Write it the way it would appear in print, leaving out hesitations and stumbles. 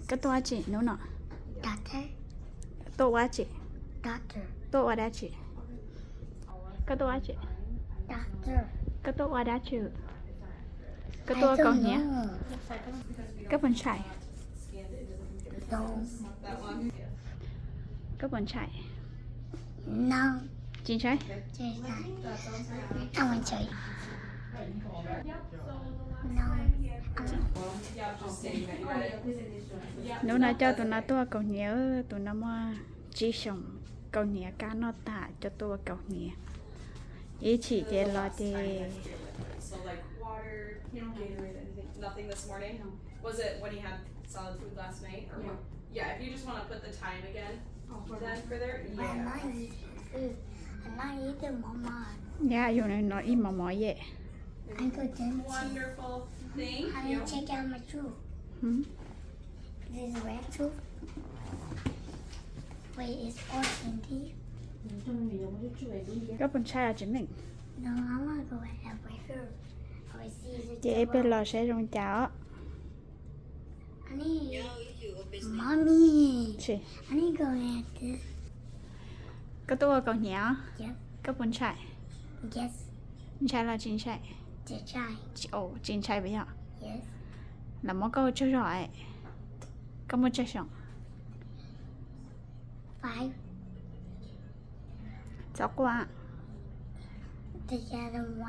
Cái toa chị nữa nọ. Doctor. Toa chị. Doctor. Toa đã chị. Cái toa chị. Doctor. Cái toa đã chị. Cái I toa don't còn nhé. know. Cái phần chạy. No. Cái phần chạy. No. Chính chạy. Chơi sai. I want chơi. No. Nếu nó cho tụi nó toa cầu nhớ tụi nó mà chỉ sống cầu nhớ cá nó tạ cho toa cầu nhớ. Ý chỉ để lo thì So like water, Gatorade, anything, nothing this morning? Was it when he had solid food last night or what? Yeah, if you just want to put the time again, then for there, I'm yeah. not eating food. I'm not eating mama. dạ dù này nó im mà mỏi vậy. I go dentist. Wonderful. Thank I you. need to check out my tooth. Ừ. This is red tooth. Wait, it's 14 teeth. Cái phần chạy là chính mình. No, I want to go ahead right here. I see the Chị bên lò sẽ rong cháo. I need. Mommy. Chị. I need to go ahead this. Cái toa cầu nhớ. Yep. Cái phần chạy. Yes. Chạy là chính chạy. To try. Ồ, chính chạy bây giờ. Yes. Là món câu chưa rồi. Có một chắc sống. 5. Cháu qua. Together 1.